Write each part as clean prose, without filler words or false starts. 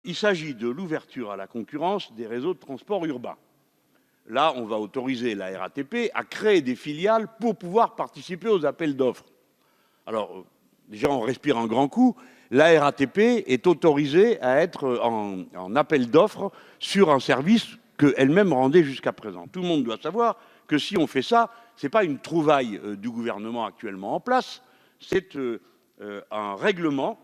Il s'agit de l'ouverture à la concurrence des réseaux de transport urbain. Là, on va autoriser la RATP à créer des filiales pour pouvoir participer aux appels d'offres. Alors, déjà, on respire un grand coup. La RATP est autorisée à être en appel d'offres sur un service qu'elle-même rendait jusqu'à présent. Tout le monde doit savoir que si on fait ça, ce n'est pas une trouvaille du gouvernement actuellement en place, c'est un règlement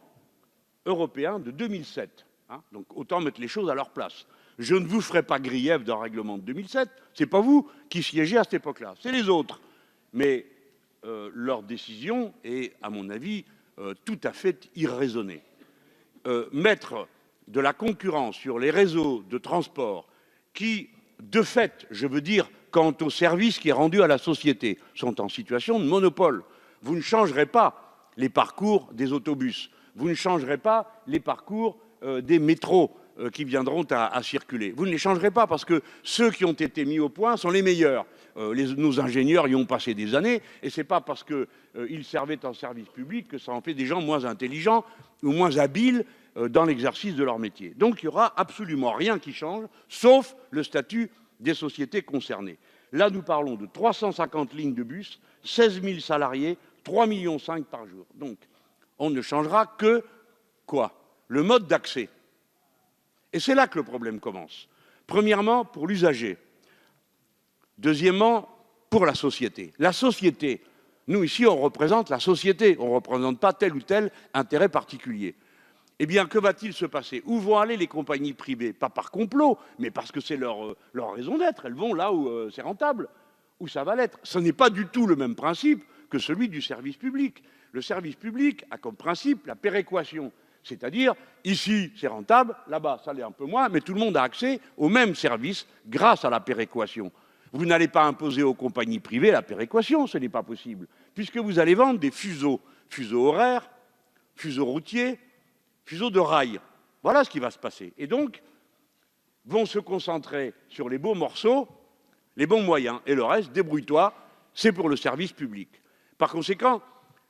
européen de 2007. Donc autant mettre les choses à leur place. Je ne vous ferai pas grief d'un règlement de 2007, ce n'est pas vous qui siégez à cette époque-là, c'est les autres. Mais leur décision est, à mon avis, tout à fait irraisonnée. Mettre de la concurrence sur les réseaux de transport qui, de fait, je veux dire, quant au service qui est rendu à la société, sont en situation de monopole. Vous ne changerez pas les parcours des autobus, vous ne changerez pas les parcours des métros qui viendront à circuler. Vous ne les changerez pas parce que ceux qui ont été mis au point sont les meilleurs. Nos ingénieurs y ont passé des années et ce n'est pas parce qu'ils servaient un service public que ça en fait des gens moins intelligents ou moins habiles dans l'exercice de leur métier. Donc il n'y aura absolument rien qui change, sauf le statut des sociétés concernées. Là, nous parlons de 350 lignes de bus, 16 000 salariés, 3,5 millions par jour. Donc on ne changera que quoi? Le mode d'accès. Et c'est là que le problème commence. Premièrement, pour l'usager. Deuxièmement, pour la société. La société, nous ici, on représente la société, on ne représente pas tel ou tel intérêt particulier. Eh bien, que va-t-il se passer? Où vont aller les compagnies privées? Pas par complot, mais parce que c'est leur raison d'être. Elles vont là où c'est rentable, où ça va l'être. Ce n'est pas du tout le même principe que celui du service public. Le service public a comme principe la péréquation. C'est-à-dire, ici, c'est rentable, là-bas, ça l'est un peu moins, mais tout le monde a accès aux mêmes services grâce à la péréquation. Vous n'allez pas imposer aux compagnies privées la péréquation, ce n'est pas possible, puisque vous allez vendre des fuseaux horaires, fuseaux routiers, fuseaux de rails. Voilà ce qui va se passer. Et donc, vont se concentrer sur les beaux morceaux, les bons moyens, et le reste, débrouille-toi, c'est pour le service public. Par conséquent,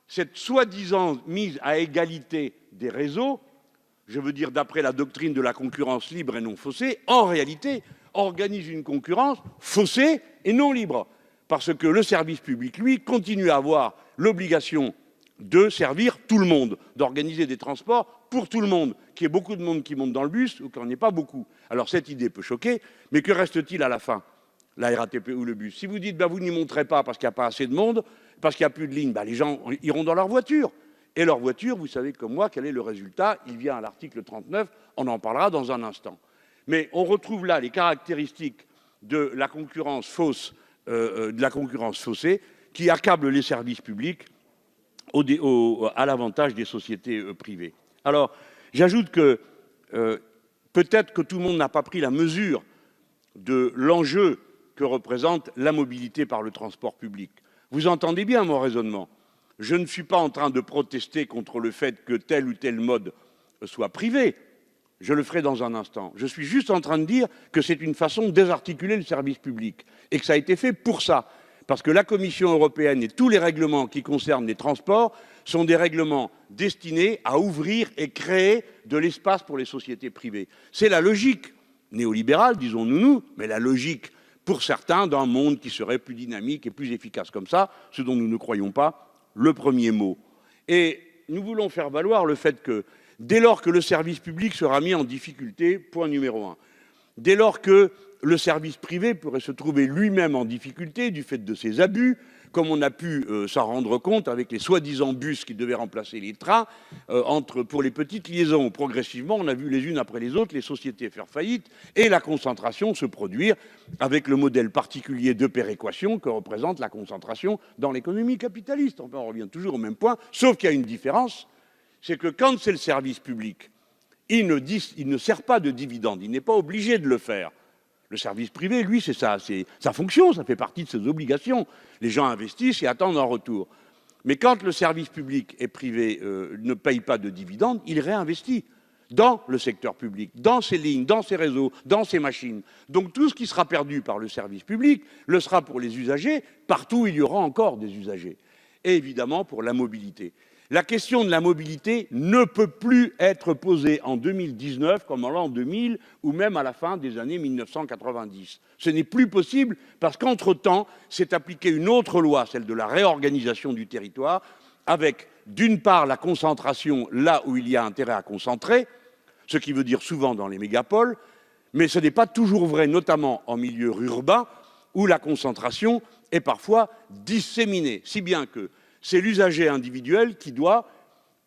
cette soi-disant mise à égalité des réseaux, je veux dire d'après la doctrine de la concurrence libre et non faussée, en réalité organise une concurrence faussée et non libre. Parce que le service public, lui, continue à avoir l'obligation de servir tout le monde, d'organiser des transports pour tout le monde, qu'il y ait beaucoup de monde qui monte dans le bus ou qu'il n'y en ait pas beaucoup. Alors cette idée peut choquer, mais que reste-t-il à la fin? La RATP ou le bus. Si vous dites vous n'y monterez pas parce qu'il n'y a pas assez de monde, parce qu'il n'y a plus de lignes, les gens iront dans leur voiture. Et leur voiture, vous savez comme moi quel est le résultat? Il vient à l'article 39, on en parlera dans un instant. Mais on retrouve là les caractéristiques de la concurrence fausse, de la concurrence faussée, qui accable les services publics à l'avantage des sociétés privées. Alors, j'ajoute que peut-être que tout le monde n'a pas pris la mesure de l'enjeu que représente la mobilité par le transport public. Vous entendez bien mon raisonnement. Je ne suis pas en train de protester contre le fait que tel ou tel mode soit privé. Je le ferai dans un instant. Je suis juste en train de dire que c'est une façon de désarticuler le service public et que ça a été fait pour ça. Parce que la Commission européenne et tous les règlements qui concernent les transports sont des règlements destinés à ouvrir et créer de l'espace pour les sociétés privées. C'est la logique néolibérale, disons-nous, mais la logique pour certains d'un monde qui serait plus dynamique et plus efficace comme ça, ce dont nous ne croyons pas le premier mot. Et nous voulons faire valoir le fait que dès lors que le service public sera mis en difficulté, point numéro 1, dès lors que le service privé pourrait se trouver lui-même en difficulté du fait de ses abus, comme on a pu s'en rendre compte avec les soi-disant bus qui devaient remplacer les trains, pour les petites liaisons. Progressivement, on a vu les unes après les autres les sociétés faire faillite et la concentration se produire avec le modèle particulier de péréquation que représente la concentration dans l'économie capitaliste. Enfin, on revient toujours au même point, sauf qu'il y a une différence, c'est que quand c'est le service public, il ne sert pas de dividende, il n'est pas obligé de le faire. Le service privé, lui, c'est sa fonction, ça fait partie de ses obligations. Les gens investissent et attendent un retour. Mais quand le service public et privé ne paye pas de dividendes, il réinvestit dans le secteur public, dans ses lignes, dans ses réseaux, dans ses machines. Donc tout ce qui sera perdu par le service public le sera pour les usagers, partout où il y aura encore des usagers. Et évidemment pour la mobilité. La question de la mobilité ne peut plus être posée en 2019 comme en l'an 2000 ou même à la fin des années 1990. Ce n'est plus possible parce qu'entre-temps, s'est appliquée une autre loi, celle de la réorganisation du territoire, avec d'une part la concentration là où il y a intérêt à concentrer, ce qui veut dire souvent dans les mégapoles, mais ce n'est pas toujours vrai, notamment en milieu urbain, où la concentration est parfois disséminée, si bien que c'est l'usager individuel qui doit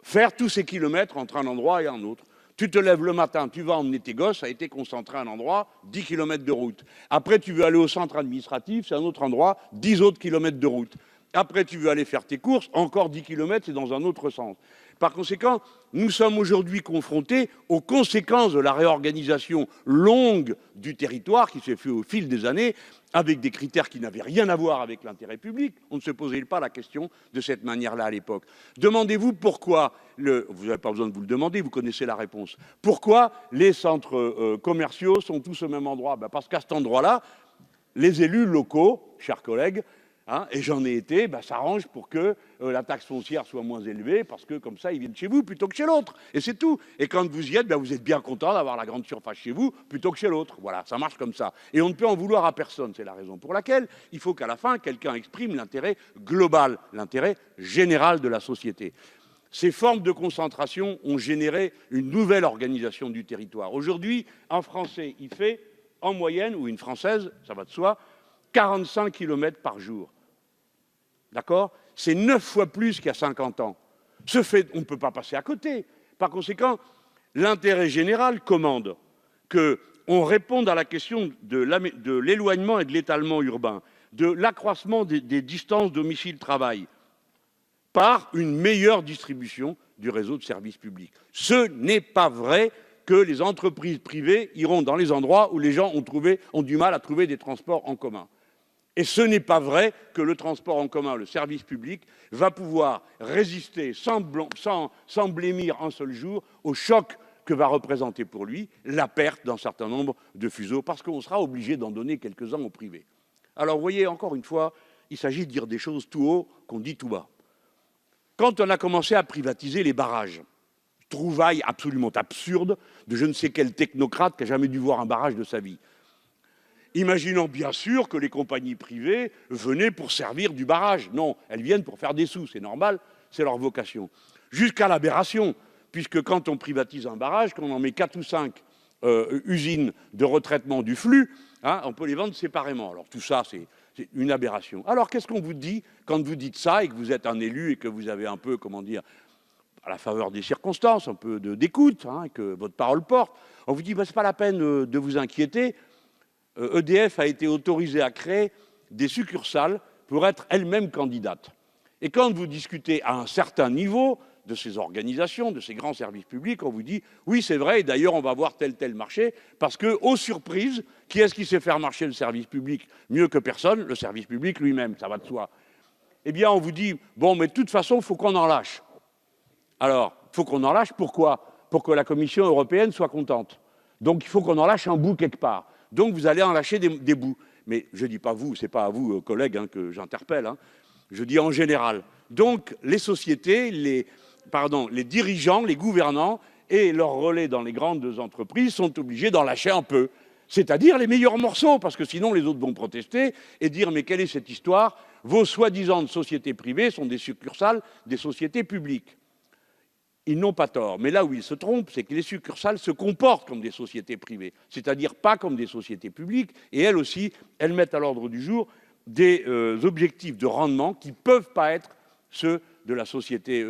faire tous ces kilomètres entre un endroit et un autre. Tu te lèves le matin, tu vas emmener tes gosses, ça a été concentré à un endroit, 10 kilomètres de route. Après, tu veux aller au centre administratif, c'est un autre endroit, 10 autres kilomètres de route. Après, tu veux aller faire tes courses, encore 10 kilomètres, c'est dans un autre sens. Par conséquent, nous sommes aujourd'hui confrontés aux conséquences de la réorganisation longue du territoire qui s'est faite au fil des années, avec des critères qui n'avaient rien à voir avec l'intérêt public. On ne se posait pas la question de cette manière-là à l'époque. Demandez-vous pourquoi, vous n'avez pas besoin de vous le demander, vous connaissez la réponse. Pourquoi les centres commerciaux sont tous au même endroit? Parce qu'à cet endroit-là, les élus locaux, chers collègues, et j'en ai été, s'arrange pour que la taxe foncière soit moins élevée, parce que comme ça, ils viennent chez vous plutôt que chez l'autre. Et c'est tout. Et quand vous y êtes, vous êtes bien content d'avoir la grande surface chez vous plutôt que chez l'autre. Voilà, ça marche comme ça. Et on ne peut en vouloir à personne. C'est la raison pour laquelle il faut qu'à la fin, quelqu'un exprime l'intérêt global, l'intérêt général de la société. Ces formes de concentration ont généré une nouvelle organisation du territoire. Aujourd'hui, un Français, il fait en moyenne, ou une Française, ça va de soi, 45 km par jour. D'accord? C'est 9 fois plus qu'il y a 50 ans. Ce fait, on ne peut pas passer à côté. Par conséquent, l'intérêt général commande qu'on réponde à la question de l'éloignement et de l'étalement urbain, de l'accroissement des distances domicile-travail, par une meilleure distribution du réseau de services publics. Ce n'est pas vrai que les entreprises privées iront dans les endroits où les gens ont du mal à trouver des transports en commun. Et ce n'est pas vrai que le transport en commun, le service public, va pouvoir résister sans blêmir un seul jour au choc que va représenter pour lui la perte d'un certain nombre de fuseaux, parce qu'on sera obligé d'en donner quelques-uns au privé. Alors, vous voyez, encore une fois, il s'agit de dire des choses tout haut qu'on dit tout bas. Quand on a commencé à privatiser les barrages, trouvaille absolument absurde de je ne sais quel technocrate qui n'a jamais dû voir un barrage de sa vie, imaginant bien sûr que les compagnies privées venaient pour servir du barrage. Non, elles viennent pour faire des sous, c'est normal, c'est leur vocation. Jusqu'à l'aberration, puisque quand on privatise un barrage, quand on en met 4 ou 5 usines de retraitement du flux, on peut les vendre séparément. Alors tout ça, c'est une aberration. Alors qu'est-ce qu'on vous dit quand vous dites ça et que vous êtes un élu et que vous avez un peu, comment dire, à la faveur des circonstances, un peu d'écoute, et que votre parole porte? On vous dit, c'est pas la peine de vous inquiéter. EDF a été autorisée à créer des succursales pour être elle-même candidate. Et quand vous discutez à un certain niveau de ces organisations, de ces grands services publics, on vous dit « oui, c'est vrai, et d'ailleurs, on va voir tel marché », parce que, aux surprises, qui est-ce qui sait faire marcher le service public mieux que personne? Le service public lui-même, ça va de soi. Eh bien, on vous dit « bon, mais de toute façon, il faut qu'on en lâche ». Alors, il faut qu'on en lâche, pourquoi? Pour que la Commission européenne soit contente. Donc, il faut qu'on en lâche un bout quelque part. Donc, vous allez en lâcher des bouts. Mais je ne dis pas vous, ce n'est pas à vous, collègues, que j'interpelle. Je dis en général. Donc, les sociétés, les dirigeants, les gouvernants et leurs relais dans les grandes entreprises sont obligés d'en lâcher un peu. C'est-à-dire les meilleurs morceaux, parce que sinon les autres vont protester et dire « mais quelle est cette histoire? Vos soi-disant sociétés privées sont des succursales des sociétés publiques ». Ils n'ont pas tort. Mais là où ils se trompent, c'est que les succursales se comportent comme des sociétés privées, c'est-à-dire pas comme des sociétés publiques. Et elles aussi, elles mettent à l'ordre du jour des objectifs de rendement qui ne peuvent pas être ceux de la société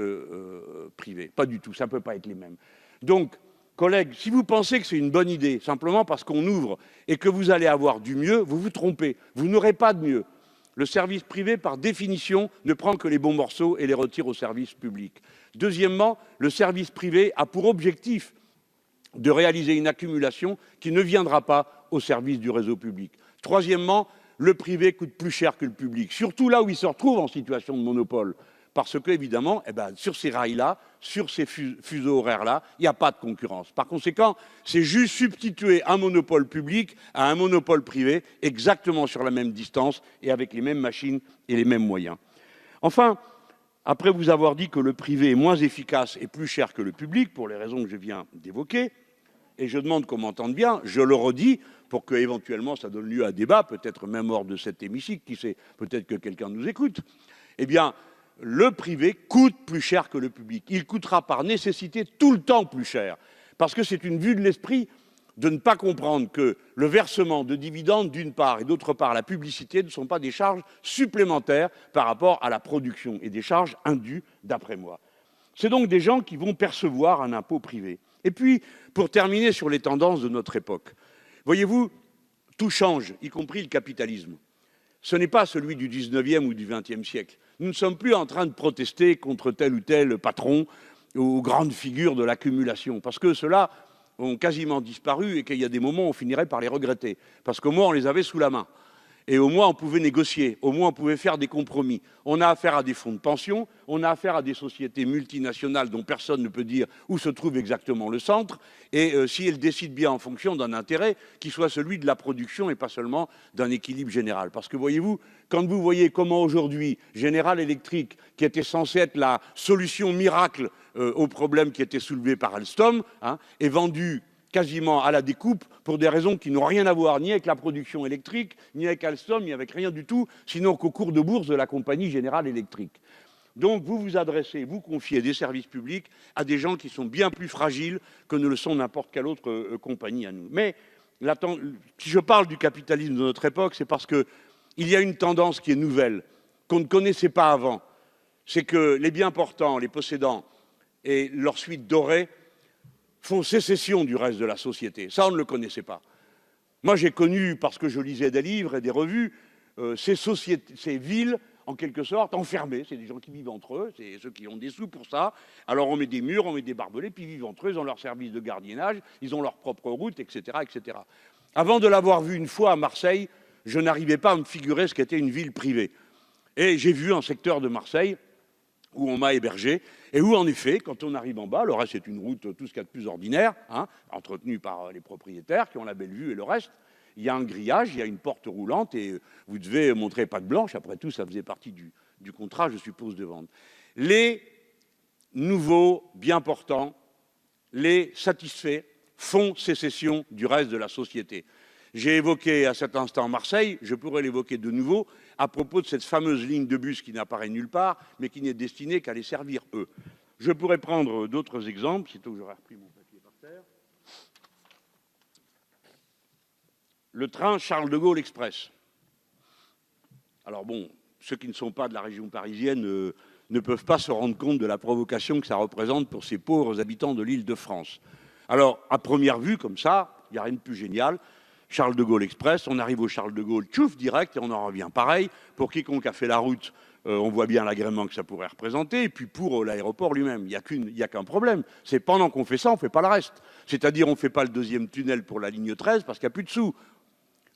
privée. Pas du tout, ça ne peut pas être les mêmes. Donc, collègues, si vous pensez que c'est une bonne idée, simplement parce qu'on ouvre et que vous allez avoir du mieux, vous vous trompez. Vous n'aurez pas de mieux. Le service privé, par définition, ne prend que les bons morceaux et les retire au service public. Deuxièmement, le service privé a pour objectif de réaliser une accumulation qui ne viendra pas au service du réseau public. Troisièmement, le privé coûte plus cher que le public, surtout là où il se retrouve en situation de monopole. Parce que, évidemment, sur ces rails-là, sur ces fuseaux horaires-là, il n'y a pas de concurrence. Par conséquent, c'est juste substituer un monopole public à un monopole privé, exactement sur la même distance et avec les mêmes machines et les mêmes moyens. Enfin, après vous avoir dit que le privé est moins efficace et plus cher que le public, pour les raisons que je viens d'évoquer, et je demande qu'on m'entende bien, je le redis, pour que éventuellement ça donne lieu à débat, peut-être même hors de cet hémicycle, qui sait, peut-être que quelqu'un nous écoute, eh bien, le privé coûte plus cher que le public. Il coûtera par nécessité tout le temps plus cher, parce que c'est une vue de l'esprit de ne pas comprendre que le versement de dividendes d'une part et d'autre part la publicité ne sont pas des charges supplémentaires par rapport à la production et des charges indues d'après moi. C'est donc des gens qui vont percevoir un impôt privé. Et puis, pour terminer sur les tendances de notre époque, voyez-vous, tout change, y compris le capitalisme. Ce n'est pas celui du 19e ou du 20e siècle. Nous ne sommes plus en train de protester contre tel ou tel patron ou grande figure de l'accumulation, parce que ceux-là ont quasiment disparu et qu'il y a des moments où on finirait par les regretter, parce qu'au moins on les avait sous la main. Et au moins on pouvait négocier, au moins on pouvait faire des compromis. On a affaire à des fonds de pension, on a affaire à des sociétés multinationales dont personne ne peut dire où se trouve exactement le centre, et si elles décident bien en fonction d'un intérêt qui soit celui de la production et pas seulement d'un équilibre général. Parce que voyez-vous, quand vous voyez comment aujourd'hui General Electric, qui était censé être la solution miracle au problème qui était soulevé par Alstom, est vendu quasiment à la découpe pour des raisons qui n'ont rien à voir ni avec la production électrique, ni avec Alstom, ni avec rien du tout, sinon qu'au cours de bourse de la compagnie General Electric. Donc vous vous adressez, vous confiez des services publics à des gens qui sont bien plus fragiles que ne le sont n'importe quelle autre compagnie à nous. Mais si je parle du capitalisme de notre époque, c'est parce qu'il y a une tendance qui est nouvelle, qu'on ne connaissait pas avant. C'est que les bien portants, les possédants et leur suite dorée font sécession du reste de la société. Ça, on ne le connaissait pas. Moi, j'ai connu, parce que je lisais des livres et des revues, ces villes, en quelque sorte, enfermées. C'est des gens qui vivent entre eux, c'est ceux qui ont des sous pour ça. Alors on met des murs, on met des barbelés, puis ils vivent entre eux, ils ont leur service de gardiennage, ils ont leur propre route, etc., etc. Avant de l'avoir vu une fois à Marseille, je n'arrivais pas à me figurer ce qu'était une ville privée. Et j'ai vu un secteur de Marseille où on m'a hébergé, et où en effet, quand on arrive en bas, le reste c'est une route, tout ce qu'il y a de plus ordinaire, entretenue par les propriétaires qui ont la belle vue et le reste, il y a un grillage, il y a une porte roulante, et vous devez montrer patte blanche, après tout ça faisait partie du contrat, je suppose, de vente. Les nouveaux bien portants, les satisfaits, font sécession du reste de la société. J'ai évoqué à cet instant Marseille, je pourrais l'évoquer de nouveau à propos de cette fameuse ligne de bus qui n'apparaît nulle part, mais qui n'est destinée qu'à les servir eux. Je pourrais prendre d'autres exemples, sitôt que j'aurais repris mon papier par terre. Le train Charles de Gaulle Express. Alors bon, ceux qui ne sont pas de la région parisienne ne peuvent pas se rendre compte de la provocation que ça représente pour ces pauvres habitants de l'Île-de-France. Alors, à première vue, comme ça, il n'y a rien de plus génial. Charles de Gaulle Express, on arrive au Charles de Gaulle, tchouf, direct, et on en revient pareil. Pour quiconque a fait la route, on voit bien l'agrément que ça pourrait représenter. Et puis pour l'aéroport lui-même, il n'y a qu'un problème. C'est pendant qu'on fait ça, on ne fait pas le reste. C'est-à-dire, on ne fait pas le deuxième tunnel pour la ligne 13 parce qu'il n'y a plus de sous.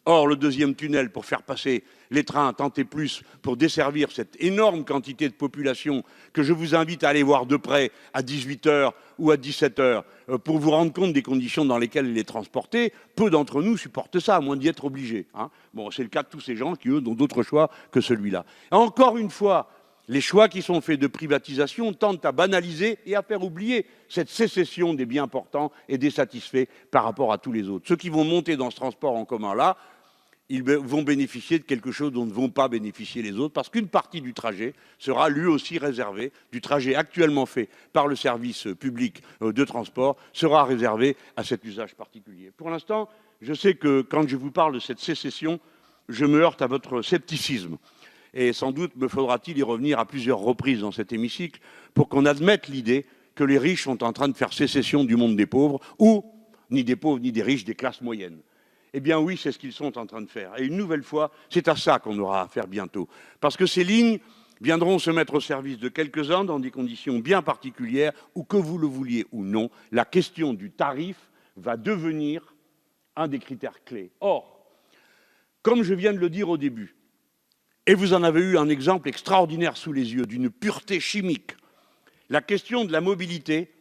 Or, le deuxième tunnel, pour faire passer les trains tant et plus, pour desservir cette énorme quantité de population que je vous invite à aller voir de près à 18h ou à 17h, pour vous rendre compte des conditions dans lesquelles il est transporté, peu d'entre nous supportent ça, à moins d'y être obligés. Bon, c'est le cas de tous ces gens qui, eux, n'ont d'autre choix que celui-là. Encore une fois, les choix qui sont faits de privatisation tendent à banaliser et à faire oublier cette sécession des bien portants et des satisfaits par rapport à tous les autres. Ceux qui vont monter dans ce transport en commun-là, ils vont bénéficier de quelque chose dont ne vont pas bénéficier les autres, parce qu'une partie du trajet sera lui aussi réservée, du trajet actuellement fait par le service public de transport, sera réservé à cet usage particulier. Pour l'instant, je sais que quand je vous parle de cette sécession, je me heurte à votre scepticisme. Et sans doute me faudra-t-il y revenir à plusieurs reprises dans cet hémicycle pour qu'on admette l'idée que les riches sont en train de faire sécession du monde des pauvres, ou ni des pauvres ni des riches, des classes moyennes. Eh bien oui, c'est ce qu'ils sont en train de faire. Et une nouvelle fois, c'est à ça qu'on aura affaire bientôt. Parce que ces lignes viendront se mettre au service de quelques-uns dans des conditions bien particulières, où que vous le vouliez ou non, la question du tarif va devenir un des critères clés. Or, comme je viens de le dire au début, et vous en avez eu un exemple extraordinaire sous les yeux, d'une pureté chimique, la question de la mobilité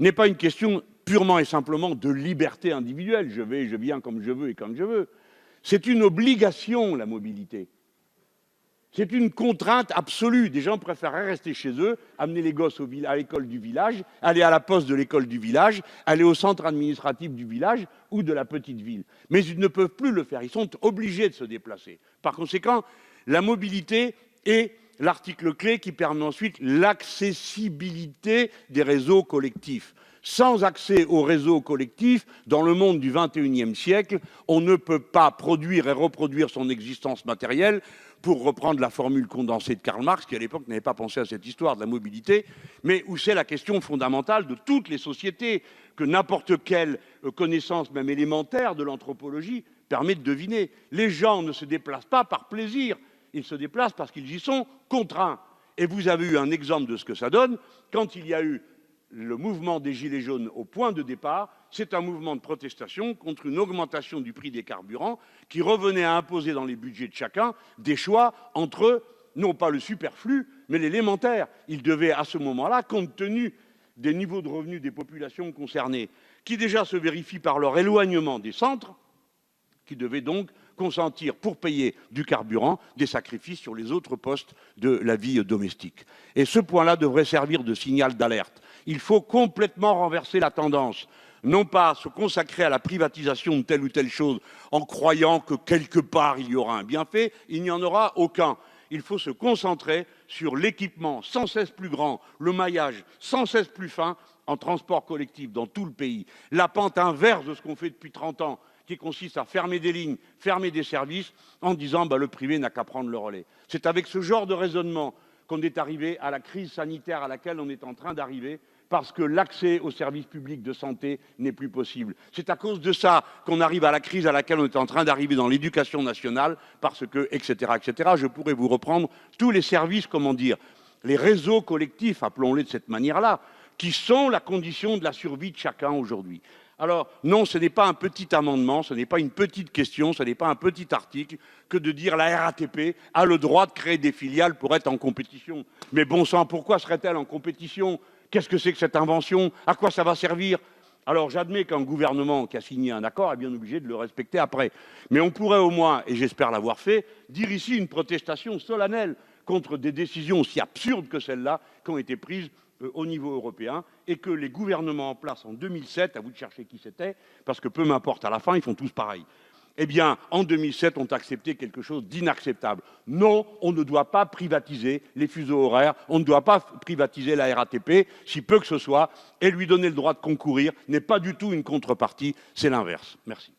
n'est pas une question purement et simplement de liberté individuelle. Je vais et je viens comme je veux et quand je veux. C'est une obligation, la mobilité. C'est une contrainte absolue. Des gens préféreraient rester chez eux, amener les gosses à l'école du village, aller à la poste de l'école du village, aller au centre administratif du village ou de la petite ville. Mais ils ne peuvent plus le faire. Ils sont obligés de se déplacer. Par conséquent, la mobilité est l'article clé qui permet ensuite l'accessibilité des réseaux collectifs. Sans accès aux réseaux collectifs, dans le monde du XXIe siècle, on ne peut pas produire et reproduire son existence matérielle, pour reprendre la formule condensée de Karl Marx, qui à l'époque n'avait pas pensé à cette histoire de la mobilité, mais où c'est la question fondamentale de toutes les sociétés, que n'importe quelle connaissance, même élémentaire, de l'anthropologie permet de deviner. Les gens ne se déplacent pas par plaisir, ils se déplacent parce qu'ils y sont contraints. Et vous avez eu un exemple de ce que ça donne quand il y a eu le mouvement des Gilets jaunes au point de départ. C'est un mouvement de protestation contre une augmentation du prix des carburants qui revenait à imposer dans les budgets de chacun des choix entre, non pas le superflu, mais l'élémentaire. Ils devaient à ce moment-là, compte tenu des niveaux de revenus des populations concernées, qui déjà se vérifient par leur éloignement des centres, qui devaient donc consentir pour payer du carburant des sacrifices sur les autres postes de la vie domestique. Et ce point-là devrait servir de signal d'alerte. Il faut complètement renverser la tendance, non pas se consacrer à la privatisation de telle ou telle chose en croyant que quelque part il y aura un bienfait, il n'y en aura aucun. Il faut se concentrer sur l'équipement sans cesse plus grand, le maillage sans cesse plus fin en transport collectif dans tout le pays. La pente inverse de ce qu'on fait depuis 30 ans, qui consiste à fermer des lignes, fermer des services, en disant le privé n'a qu'à prendre le relais. C'est avec ce genre de raisonnement qu'on est arrivé à la crise sanitaire à laquelle on est en train d'arriver, parce que l'accès aux services publics de santé n'est plus possible. C'est à cause de ça qu'on arrive à la crise à laquelle on est en train d'arriver dans l'éducation nationale, parce que, etc., etc. Je pourrais vous reprendre tous les services, comment dire, les réseaux collectifs, appelons-les de cette manière-là, qui sont la condition de la survie de chacun aujourd'hui. Alors, non, ce n'est pas un petit amendement, ce n'est pas une petite question, ce n'est pas un petit article que de dire la RATP a le droit de créer des filiales pour être en compétition. Mais bon sang, pourquoi serait-elle en compétition ? Qu'est-ce que c'est que cette invention? À quoi ça va servir? Alors, j'admets qu'un gouvernement qui a signé un accord est bien obligé de le respecter après. Mais on pourrait au moins, et j'espère l'avoir fait, dire ici une protestation solennelle contre des décisions aussi absurdes que celles-là qui ont été prises au niveau européen, et que les gouvernements en place en 2007, à vous de chercher qui c'était, parce que peu m'importe, à la fin, ils font tous pareil. Eh bien, en 2007, ont accepté quelque chose d'inacceptable. Non, on ne doit pas privatiser les fuseaux horaires, on ne doit pas privatiser la RATP, si peu que ce soit, et lui donner le droit de concourir n'est pas du tout une contrepartie, c'est l'inverse. Merci.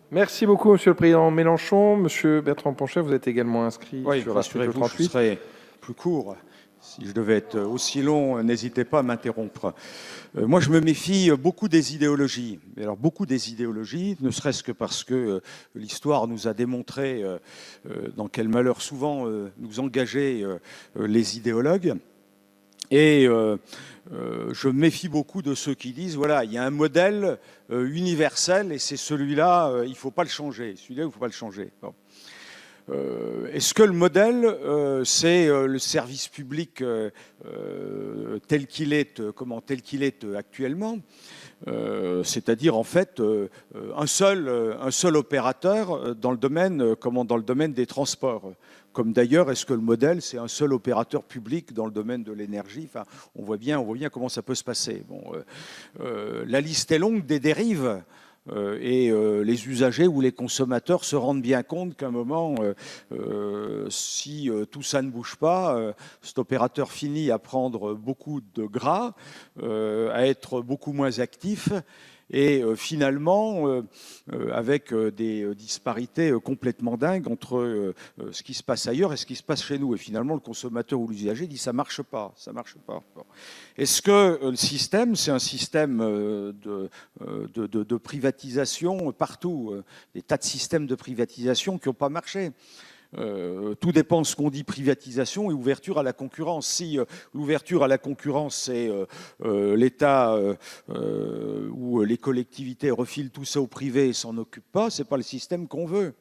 Merci beaucoup, Monsieur le Président Mélenchon. Monsieur Bertrand Pancher, vous êtes également inscrit sur l'article 38. Je serai plus court. Si je devais être aussi long, n'hésitez pas à m'interrompre. Moi, je me méfie beaucoup des idéologies. Alors, beaucoup des idéologies, ne serait-ce que parce que l'histoire nous a démontré dans quel malheur souvent nous engageaient les idéologues. Et je me méfie beaucoup de ceux qui disent, voilà, il y a un modèle universel et c'est celui-là, il ne faut pas le changer. Celui-là, il ne faut pas le changer. Bon. Est-ce que le modèle, c'est le service public tel qu'il est actuellement, c'est-à-dire en fait un seul opérateur dans le domaine des transports. Comme d'ailleurs, est-ce que le modèle, c'est un seul opérateur public dans le domaine de l'énergie? Enfin, on voit bien comment ça peut se passer. Bon, la liste est longue des dérives. Et les usagers ou les consommateurs se rendent bien compte qu'à un moment, si tout ça ne bouge pas, cet opérateur finit à prendre beaucoup de gras, à être beaucoup moins actif, et finalement, avec des disparités complètement dingues entre ce qui se passe ailleurs et ce qui se passe chez nous. Et finalement, le consommateur ou l'usager dit ça marche pas, ça marche pas. Bon. Est-ce que le système, c'est un système de privatisation partout, des tas de systèmes de privatisation qui n'ont pas marché? Tout dépend de ce qu'on dit privatisation et ouverture à la concurrence. Si l'ouverture à la concurrence, c'est l'État ou les collectivités refilent tout ça au privé et s'en occupent pas, c'est pas le système qu'on veut.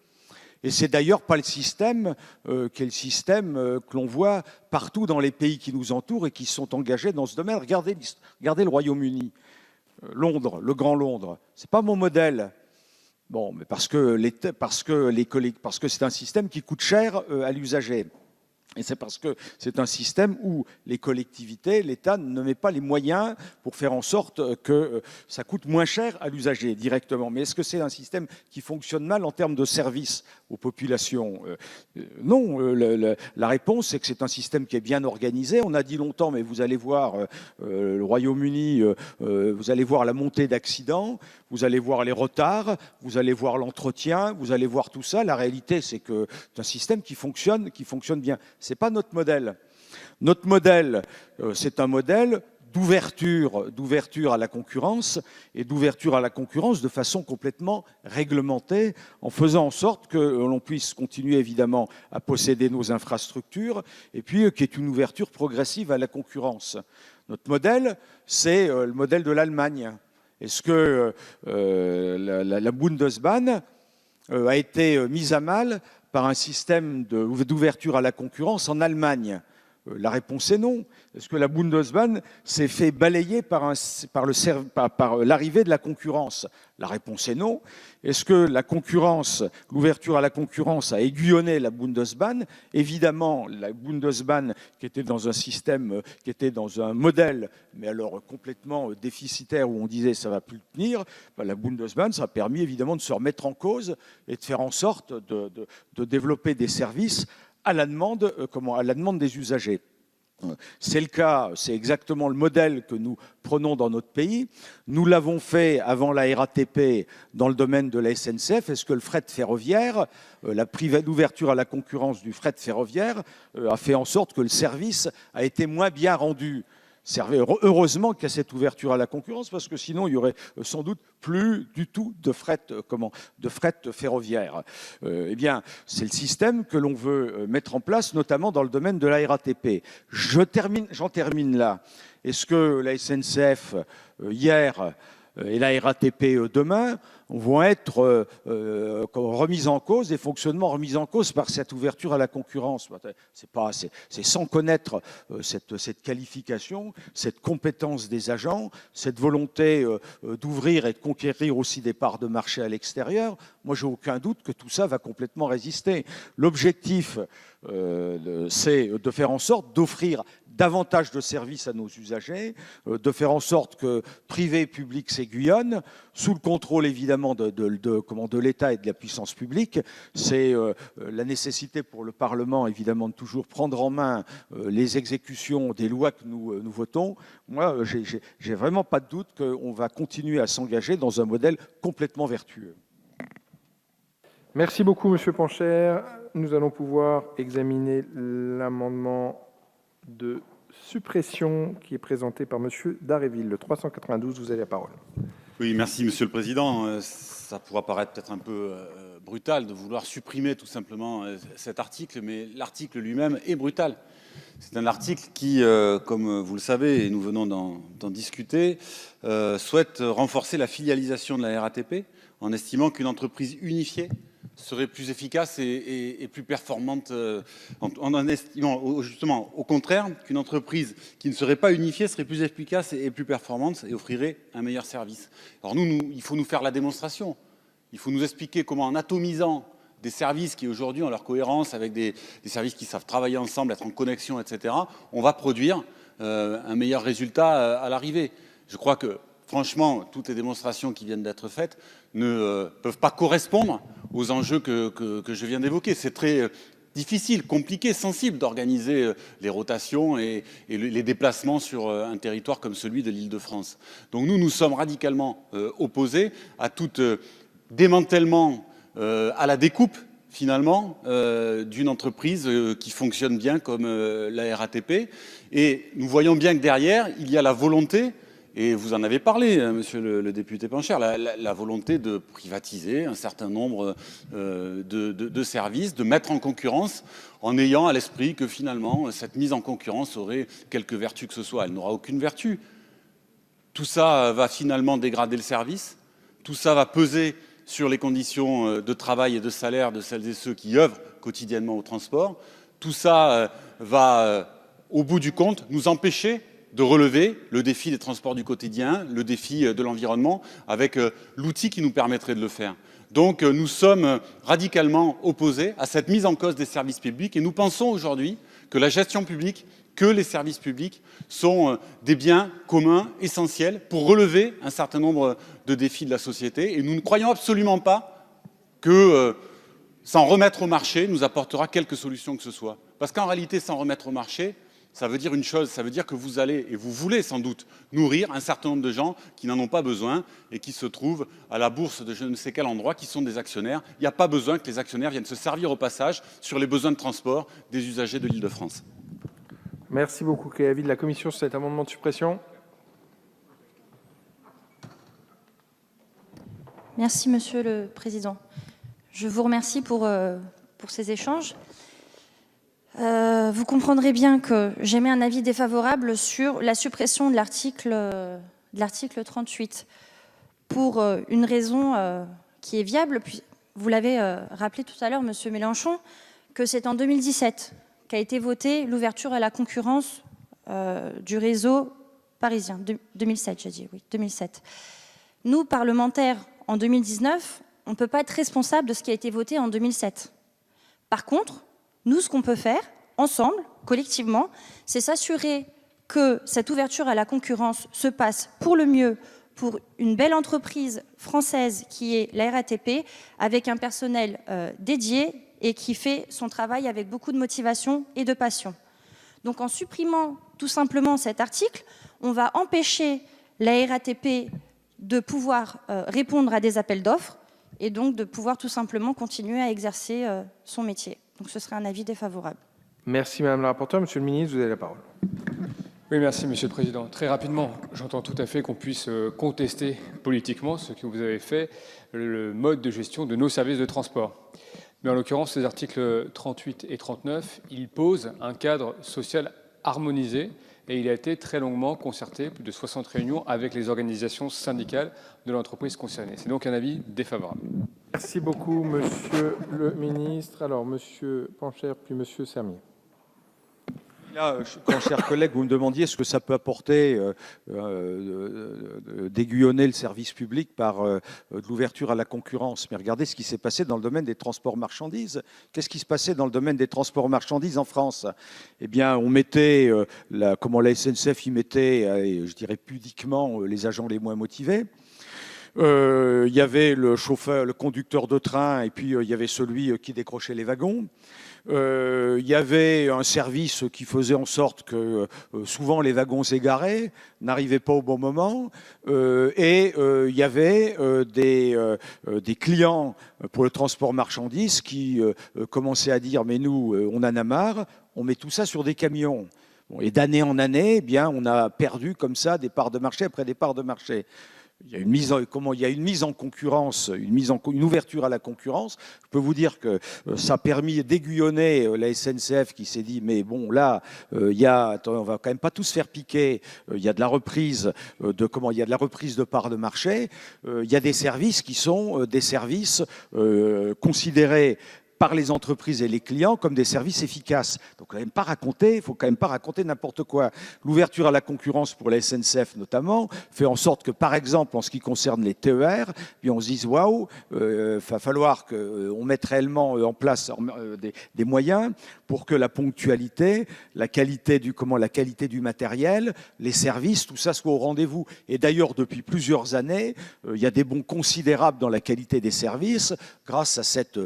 Et c'est d'ailleurs pas le système qui est le système que l'on voit partout dans les pays qui nous entourent et qui sont engagés dans ce domaine. Regardez le Royaume-Uni, Londres, le Grand Londres. C'est pas mon modèle. Bon, mais parce que c'est un système qui coûte cher à l'usager. Et c'est parce que c'est un système où les collectivités, l'État ne met pas les moyens pour faire en sorte que ça coûte moins cher à l'usager directement. Mais est-ce que c'est un système qui fonctionne mal en termes de service aux populations? Non, la réponse c'est que c'est un système qui est bien organisé. On a dit longtemps, mais vous allez voir le Royaume-Uni, vous allez voir la montée d'accidents, vous allez voir les retards, vous allez voir l'entretien, vous allez voir tout ça. La réalité, c'est que c'est un système qui fonctionne bien. Ce n'est pas notre modèle. Notre modèle, c'est un modèle d'ouverture à la concurrence et d'ouverture à la concurrence de façon complètement réglementée, en faisant en sorte que l'on puisse continuer évidemment à posséder nos infrastructures et puis qu'il y ait une ouverture progressive à la concurrence. Notre modèle, c'est le modèle de l'Allemagne. Est-ce que la Bundesbahn a été mise à mal par un système d'ouverture à la concurrence en Allemagne? La réponse est non. Est-ce que la Bundesbahn s'est fait balayer par l'arrivée de la concurrence? La réponse est non. Est-ce que l'ouverture à la concurrence a aiguillonné la Bundesbahn? Évidemment, la Bundesbahn, qui était dans un système, qui était dans un modèle, mais alors complètement déficitaire, où on disait ça ne va plus tenir, la Bundesbahn, ça a permis évidemment de se remettre en cause et de faire en sorte de développer des services à la demande des usagers. C'est le cas, c'est exactement le modèle que nous prenons dans notre pays. Nous l'avons fait avant la RATP dans le domaine de la SNCF. Est-ce que le fret ferroviaire, l'ouverture à la concurrence du fret ferroviaire a fait en sorte que le service a été moins bien rendu? Heureusement qu'il y a cette ouverture à la concurrence, parce que sinon il y aurait sans doute plus du tout de fret ferroviaire. Eh bien, c'est le système que l'on veut mettre en place, notamment dans le domaine de la RATP. J'en termine là. Est-ce que la SNCF hier et la RATP demain vont être remises en cause, des fonctionnements remis en cause par cette ouverture à la concurrence? C'est sans connaître cette qualification, cette compétence des agents, cette volonté d'ouvrir et de conquérir aussi des parts de marché à l'extérieur. Moi, j'ai aucun doute que tout ça va complètement résister. L'objectif, c'est de faire en sorte d'offrir davantage de services à nos usagers, de faire en sorte que privé et public s'aiguillonnent, sous le contrôle évidemment de l'État et de la puissance publique. C'est la nécessité pour le Parlement évidemment de toujours prendre en main les exécutions des lois que nous votons. Moi, j'ai vraiment pas de doute qu'on va continuer à s'engager dans un modèle complètement vertueux. Merci beaucoup, Monsieur Pancher. Nous allons pouvoir examiner l'amendement de suppression qui est présenté par Monsieur Dharréville. Le 392, vous avez la parole. Oui, merci Monsieur le Président. Ça pourra paraître peut-être un peu brutal de vouloir supprimer tout simplement cet article, mais l'article lui-même est brutal. C'est un article qui, comme vous le savez, et nous venons d'en discuter, souhaite renforcer la filialisation de la RATP en estimant qu'une entreprise unifiée serait plus efficace et plus performante, en estimant justement au contraire qu'une entreprise qui ne serait pas unifiée serait plus efficace et plus performante et offrirait un meilleur service. Alors il faut nous faire la démonstration, il faut nous expliquer comment en atomisant des services qui aujourd'hui ont leur cohérence avec des services qui savent travailler ensemble, être en connexion, etc., on va produire un meilleur résultat à l'arrivée. Je crois que franchement, toutes les démonstrations qui viennent d'être faites ne peuvent pas correspondre aux enjeux que je viens d'évoquer. C'est très difficile, compliqué, sensible d'organiser les rotations et les déplacements sur un territoire comme celui de l'Île-de-France. Donc nous sommes radicalement opposés à tout démantèlement, à la découpe finalement d'une entreprise qui fonctionne bien comme la RATP. Et nous voyons bien que derrière, il y a la volonté, et vous en avez parlé, monsieur le député Pancher, la volonté de privatiser un certain nombre de services, de mettre en concurrence, en ayant à l'esprit que finalement, cette mise en concurrence aurait quelque vertu que ce soit. Elle n'aura aucune vertu. Tout ça va finalement dégrader le service. Tout ça va peser sur les conditions de travail et de salaire de celles et ceux qui œuvrent quotidiennement au transport. Tout ça va, au bout du compte, nous empêcher de relever le défi des transports du quotidien, le défi de l'environnement, avec l'outil qui nous permettrait de le faire. Donc nous sommes radicalement opposés à cette mise en cause des services publics et nous pensons aujourd'hui que la gestion publique, que les services publics sont des biens communs essentiels pour relever un certain nombre de défis de la société. Et nous ne croyons absolument pas que s'en remettre au marché nous apportera quelque solution que ce soit. Parce qu'en réalité, s'en remettre au marché, ça veut dire une chose, ça veut dire que vous allez, et vous voulez sans doute, nourrir un certain nombre de gens qui n'en ont pas besoin et qui se trouvent à la bourse de je ne sais quel endroit, qui sont des actionnaires. Il n'y a pas besoin que les actionnaires viennent se servir au passage sur les besoins de transport des usagers de l'Île-de-France. Merci beaucoup. Quel est l'avis de la commission sur cet amendement de suppression? Merci, Monsieur le Président. Je vous remercie pour ces échanges. Vous comprendrez bien que j'émets un avis défavorable sur la suppression de l'article 38 pour une raison qui est viable. Puis vous l'avez rappelé tout à l'heure, Monsieur Mélenchon, que c'est en 2017 qu'a été votée l'ouverture à la concurrence du réseau parisien. 2007, j'ai dit, oui, 2007. Nous, parlementaires, en 2019, on ne peut pas être responsable de ce qui a été voté en 2007. Par contre, nous, ce qu'on peut faire, ensemble, collectivement, c'est s'assurer que cette ouverture à la concurrence se passe pour le mieux, pour une belle entreprise française qui est la RATP, avec un personnel dédié et qui fait son travail avec beaucoup de motivation et de passion. Donc en supprimant tout simplement cet article, on va empêcher la RATP de pouvoir répondre à des appels d'offres et donc de pouvoir tout simplement continuer à exercer son métier. Donc ce serait un avis défavorable. Merci Madame la rapporteure. Monsieur le ministre, vous avez la parole. Oui, merci Monsieur le Président. Très rapidement, j'entends tout à fait qu'on puisse contester politiquement ce que vous avez fait, le mode de gestion de nos services de transport. Mais en l'occurrence, ces articles 38 et 39, ils posent un cadre social harmonisé et il a été très longuement concerté, plus de 60 réunions avec les organisations syndicales de l'entreprise concernée. C'est donc un avis défavorable. Merci beaucoup, Monsieur le ministre. Alors, Monsieur Pancher, puis Monsieur Sermier. Là, quand, chers collègues, vous me demandiez ce que ça peut apporter d'aiguillonner le service public par de l'ouverture à la concurrence. Mais regardez ce qui s'est passé dans le domaine des transports marchandises. Qu'est-ce qui se passait dans le domaine des transports marchandises en France? Eh bien, on mettait, comment la SNCF y mettait, je dirais pudiquement, les agents les moins motivés. Il y avait le chauffeur, le conducteur de train, et puis il y avait celui qui décrochait les wagons. Il y avait un service qui faisait en sorte que souvent les wagons s'égaraient, n'arrivaient pas au bon moment, et il y avait des clients pour le transport marchandises qui commençaient à dire « mais nous, on en a marre, on met tout ça sur des camions ». Bon, et d'année en année, eh bien, on a perdu comme ça des parts de marché après des parts de marché. Il y a une mise en concurrence, une ouverture à la concurrence. Je peux vous dire que ça a permis d'aiguillonner la SNCF qui s'est dit mais bon là on va quand même pas tous faire piquer. Il y a de la reprise de parts de marché. Il y a des services qui sont des services considérés par les entreprises et les clients comme des services efficaces. Donc, il ne faut quand même pas raconter n'importe quoi. L'ouverture à la concurrence pour la SNCF notamment fait en sorte que, par exemple, en ce qui concerne les TER, puis on se dise waouh, va falloir qu'on mette réellement en place des moyens pour que la ponctualité, la qualité du matériel, les services, tout ça soit au rendez-vous. Et d'ailleurs, depuis plusieurs années, il y a des bons considérables dans la qualité des services grâce à cette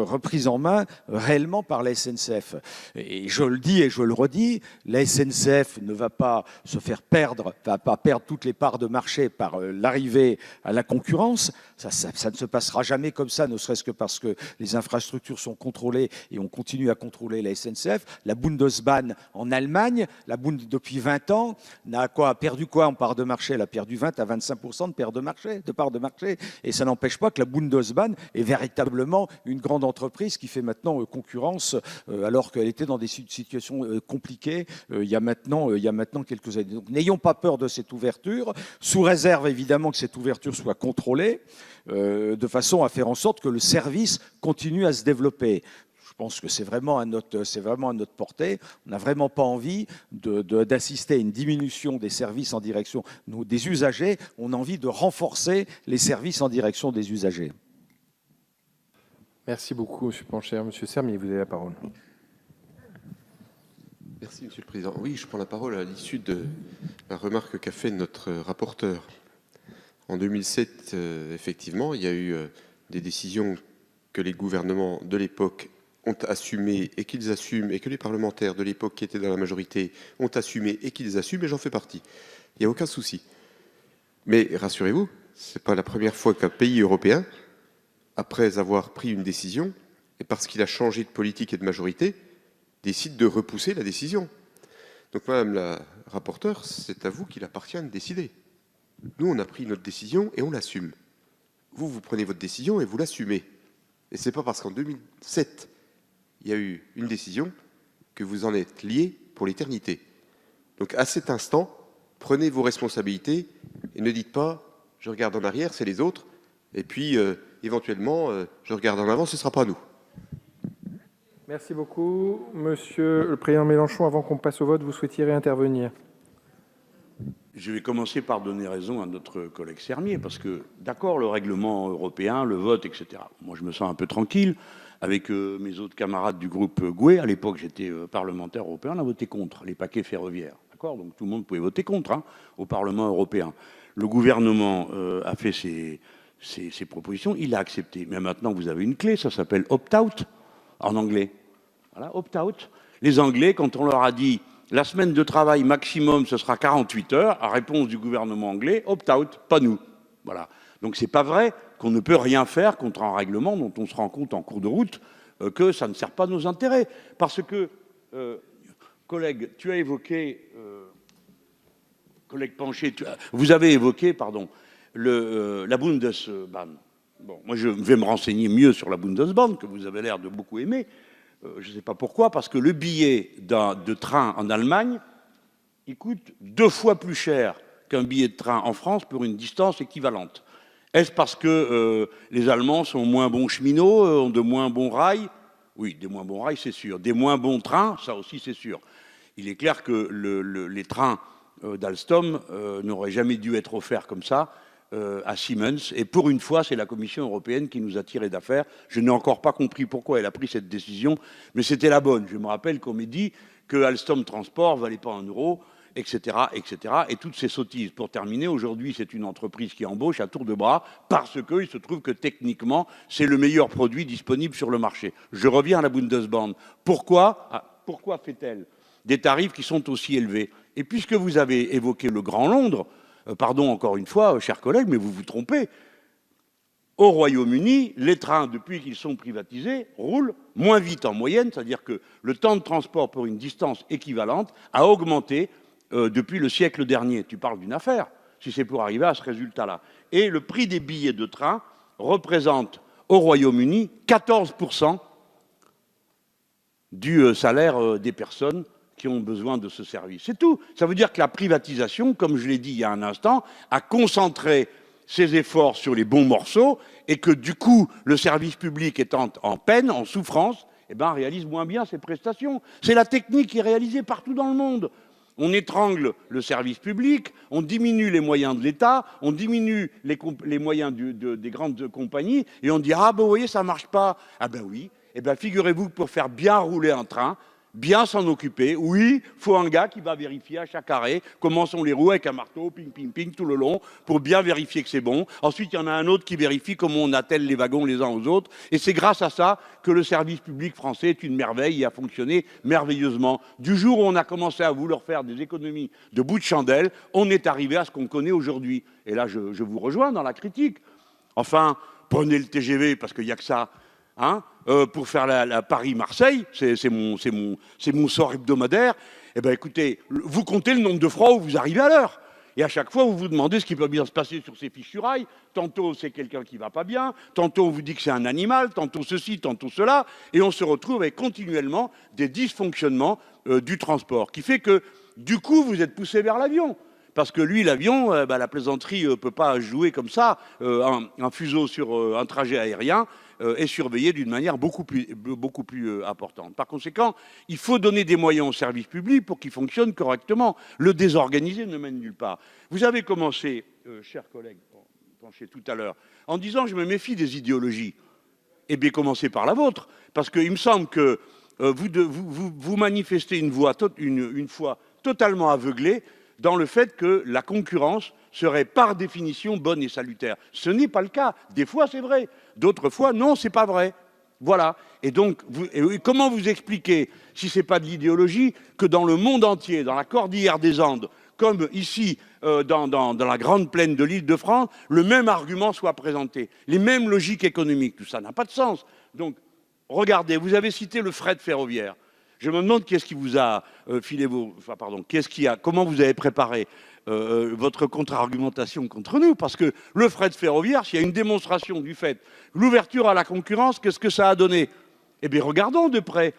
reprise en main réellement par la SNCF. Et je le dis et je le redis, la SNCF ne va pas se faire perdre, va pas perdre toutes les parts de marché par l'arrivée à la concurrence. Ça ne se passera jamais comme ça, ne serait-ce que parce que les infrastructures sont contrôlées et on continue à contrôler la SNCF. La Bundesbahn en Allemagne, depuis 20 ans, a perdu quoi en part de marché? Elle a perdu 20 à 25% de part de marché. Et ça n'empêche pas que la Bundesbahn est véritablement une grande entreprise qui fait maintenant concurrence alors qu'elle était dans des situations compliquées il y a maintenant quelques années. Donc n'ayons pas peur de cette ouverture, sous réserve évidemment que cette ouverture soit contrôlée de façon à faire en sorte que le service continue à se développer. Je pense que c'est vraiment à notre portée. On n'a vraiment pas envie d'assister à une diminution des services en direction des usagers. On a envie de renforcer les services en direction des usagers. Merci beaucoup, Monsieur Pancher. Monsieur Sermier, vous avez la parole. Merci, Monsieur le Président. Oui, je prends la parole à l'issue de la remarque qu'a fait notre rapporteur. En 2007, effectivement, il y a eu des décisions que les gouvernements de l'époque ont assumées et qu'ils assument, et que les parlementaires de l'époque qui étaient dans la majorité ont assumées et qu'ils assument, et j'en fais partie. Il n'y a aucun souci. Mais rassurez-vous, ce n'est pas la première fois qu'un pays européen, après avoir pris une décision, et parce qu'il a changé de politique et de majorité, décide de repousser la décision. Donc, Madame la rapporteure, c'est à vous qu'il appartient de décider. Nous, on a pris notre décision et on l'assume. Vous, vous prenez votre décision et vous l'assumez. Et ce n'est pas parce qu'en 2007, il y a eu une décision que vous en êtes lié pour l'éternité. Donc, à cet instant, prenez vos responsabilités et ne dites pas « je regarde en arrière, c'est les autres », et puis, éventuellement, je regarde en avant, ce ne sera pas nous. Merci beaucoup. Monsieur le Président Mélenchon, avant qu'on passe au vote, vous souhaitiez réintervenir? Je vais commencer par donner raison à notre collègue Sermier, parce que, d'accord, le règlement européen, le vote, etc. Moi, je me sens un peu tranquille. Avec mes autres camarades du groupe GUE, à l'époque, j'étais parlementaire européen, on a voté contre les paquets ferroviaires. D'accord? Donc tout le monde pouvait voter contre au Parlement européen. Le gouvernement a fait ses propositions, il a accepté. Mais maintenant, vous avez une clé, ça s'appelle opt-out en anglais. Voilà, opt-out. Les Anglais, quand on leur a dit la semaine de travail maximum, ce sera 48 heures, à réponse du gouvernement anglais, opt-out, pas nous. Voilà. Donc c'est pas vrai qu'on ne peut rien faire contre un règlement dont on se rend compte en cours de route que ça ne sert pas nos intérêts. Parce que, collègue, tu as évoqué, collègue Pancher, vous avez évoqué, pardon, la Bundesbahn. Bon, moi je vais me renseigner mieux sur la Bundesbahn, que vous avez l'air de beaucoup aimer. Je ne sais pas pourquoi, parce que le billet de train en Allemagne, il coûte 2 fois plus cher qu'un billet de train en France pour une distance équivalente. Est-ce parce que les Allemands sont moins bons cheminots, ont de moins bons rails? Oui, des moins bons rails, c'est sûr. Des moins bons trains, ça aussi, c'est sûr. Il est clair que les trains d'Alstom n'auraient jamais dû être offerts comme ça à Siemens. Et pour une fois, c'est la Commission européenne qui nous a tiré d'affaire. Je n'ai encore pas compris pourquoi elle a pris cette décision, mais c'était la bonne. Je me rappelle qu'on m'a dit que Alstom Transport ne valait pas 1 euro, etc., etc., et toutes ces sottises. Pour terminer, aujourd'hui, c'est une entreprise qui embauche à tour de bras parce qu'il se trouve que techniquement, c'est le meilleur produit disponible sur le marché. Je reviens à la Bundesbahn. Pourquoi fait-elle des tarifs qui sont aussi élevés? Et puisque vous avez évoqué le Grand Londres, pardon encore une fois, chers collègues, mais vous vous trompez. Au Royaume-Uni, les trains, depuis qu'ils sont privatisés, roulent moins vite en moyenne, c'est-à-dire que le temps de transport pour une distance équivalente a augmenté depuis le siècle dernier. Tu parles d'une affaire, si c'est pour arriver à ce résultat-là. Et le prix des billets de train représente au Royaume-Uni 14% du salaire des personnes qui ont besoin de ce service. C'est tout. Ça veut dire que la privatisation, comme je l'ai dit il y a un instant, a concentré ses efforts sur les bons morceaux et que du coup, le service public étant en peine, en souffrance, eh ben, réalise moins bien ses prestations. C'est la technique qui est réalisée partout dans le monde. On étrangle le service public, on diminue les moyens de l'État, on diminue les moyens des grandes compagnies et on dit « Ah ben vous voyez, ça ne marche pas ». Ah ben oui, eh ben, figurez-vous que pour faire bien rouler un train, bien s'en occuper. Oui, il faut un gars qui va vérifier à chaque arrêt comment sont les roues avec un marteau, ping, ping, ping, tout le long, pour bien vérifier que c'est bon. Ensuite, il y en a un autre qui vérifie comment on attelle les wagons les uns aux autres. Et c'est grâce à ça que le service public français est une merveille et a fonctionné merveilleusement. Du jour où on a commencé à vouloir faire des économies de bout de chandelle, on est arrivé à ce qu'on connaît aujourd'hui. Et là, je vous rejoins dans la critique. Enfin, prenez le TGV, parce qu'il n'y a que ça. Pour faire la Paris-Marseille, c'est mon sort hebdomadaire, eh ben, écoutez, vous comptez le nombre de fois où vous arrivez à l'heure. Et à chaque fois, vous vous demandez ce qui peut bien se passer sur ces fichus rails. Tantôt, c'est quelqu'un qui ne va pas bien. Tantôt, on vous dit que c'est un animal. Tantôt, ceci, tantôt, cela. Et on se retrouve avec continuellement des dysfonctionnements du transport, qui fait que, du coup, vous êtes poussé vers l'avion. Parce que lui, l'avion, la plaisanterie ne peut pas jouer comme ça. Un fuseau sur un trajet aérien est surveillé d'une manière beaucoup plus importante. Par conséquent, il faut donner des moyens au service public pour qu'il fonctionne correctement. Le désorganiser ne mène nulle part. Vous avez commencé, chers collègues, Pancher tout à l'heure, en disant « je me méfie des idéologies ». eh bien, commencez par la vôtre. Parce qu'il me semble que vous manifestez une foi totalement aveuglée dans le fait que la concurrence serait par définition bonne et salutaire. Ce n'est pas le cas. Des fois, c'est vrai. D'autres fois, non, c'est pas vrai. Voilà. Et donc, comment vous expliquez, si ce n'est pas de l'idéologie, que dans le monde entier, dans la cordillère des Andes, comme ici, dans la grande plaine de l'Île-de-France, le même argument soit présenté, les mêmes logiques économiques, tout ça n'a pas de sens. Donc, regardez, vous avez cité le fret ferroviaire. Je me demande qu'est-ce qui vous a comment vous avez préparé votre contre-argumentation contre nous, parce que le fret ferroviaire, s'il y a une démonstration du fait, l'ouverture à la concurrence, qu'est-ce que ça a donné? Eh bien, regardons de près.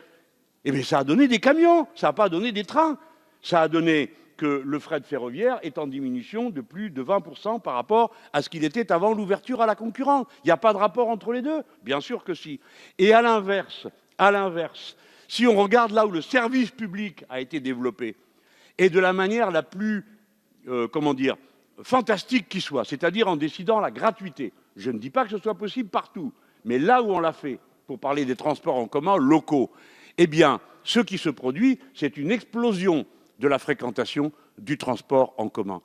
Eh bien, ça a donné des camions, ça n'a pas donné des trains. Ça a donné que le fret ferroviaire est en diminution de plus de 20% par rapport à ce qu'il était avant l'ouverture à la concurrence. Il n'y a pas de rapport entre les deux? Bien sûr que si. Et à l'inverse, si on regarde là où le service public a été développé, et de la manière la plus, fantastique qui soit, c'est-à-dire en décidant la gratuité. Je ne dis pas que ce soit possible partout, mais là où on l'a fait, pour parler des transports en commun locaux, eh bien, ce qui se produit, c'est une explosion de la fréquentation du transport en commun.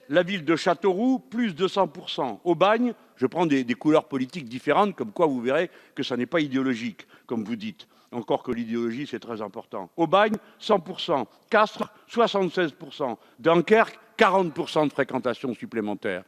La ville de Châteauroux, plus de 100%. Aubagne, je prends des couleurs politiques différentes, comme quoi vous verrez que ça n'est pas idéologique, comme vous dites. Encore que l'idéologie, c'est très important. Aubagne, 100%. Castres, 76%. Dunkerque, 40% de fréquentation supplémentaire.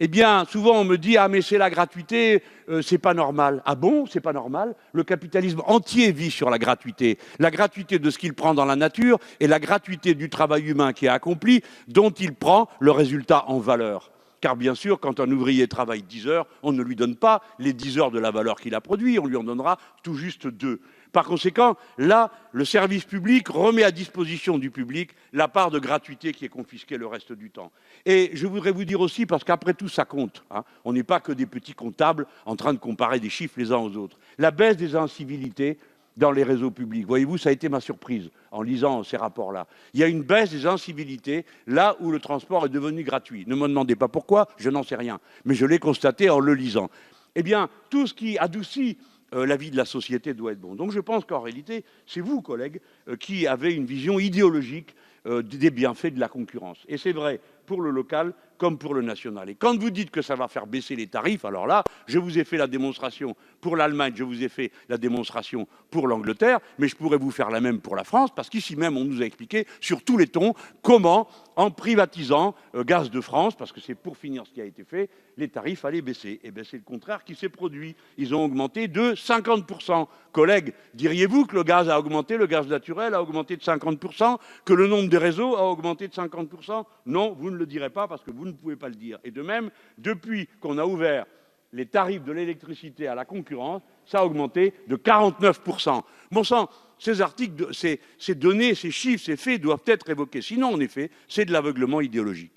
Eh bien, souvent on me dit « Ah, mais c'est la gratuité, c'est pas normal ». Ah bon, c'est pas normal? Le capitalisme entier vit sur la gratuité de ce qu'il prend dans la nature et la gratuité du travail humain qui est accompli, dont il prend le résultat en valeur. Car bien sûr, quand un ouvrier travaille 10 heures, on ne lui donne pas les 10 heures de la valeur qu'il a produit, on lui en donnera tout juste 2. Par conséquent, là, le service public remet à disposition du public la part de gratuité qui est confisquée le reste du temps. Et je voudrais vous dire aussi, parce qu'après tout, ça compte. Hein, on n'est pas que des petits comptables en train de comparer des chiffres les uns aux autres. La baisse des incivilités dans les réseaux publics. Voyez-vous, ça a été ma surprise en lisant ces rapports-là. Il y a une baisse des incivilités là où le transport est devenu gratuit. Ne me demandez pas pourquoi, je n'en sais rien. Mais je l'ai constaté en le lisant. Eh bien, tout ce qui adoucit la vie de la société doit être bon. Donc je pense qu'en réalité, c'est vous, collègues, qui avez une vision idéologique des bienfaits de la concurrence. Et c'est vrai pour le local comme pour le national. Et quand vous dites que ça va faire baisser les tarifs, alors là, je vous ai fait la démonstration pour l'Allemagne, je vous ai fait la démonstration pour l'Angleterre, mais je pourrais vous faire la même pour la France, parce qu'ici même, on nous a expliqué sur tous les tons comment, en privatisant Gaz de France, parce que c'est pour finir ce qui a été fait, les tarifs allaient baisser. Et bien c'est le contraire qui s'est produit. Ils ont augmenté de 50%. Collègues, diriez-vous que le gaz a augmenté, le gaz naturel a augmenté de 50%, que le nombre de réseaux a augmenté de 50%? Non, vous ne le direz pas parce que vous ne pouvez pas le dire. Et de même, depuis qu'on a ouvert les tarifs de l'électricité à la concurrence, ça a augmenté de 49%. Bon sang, ces articles, ces données, ces chiffres, ces faits doivent être évoqués. Sinon, en effet, c'est de l'aveuglement idéologique.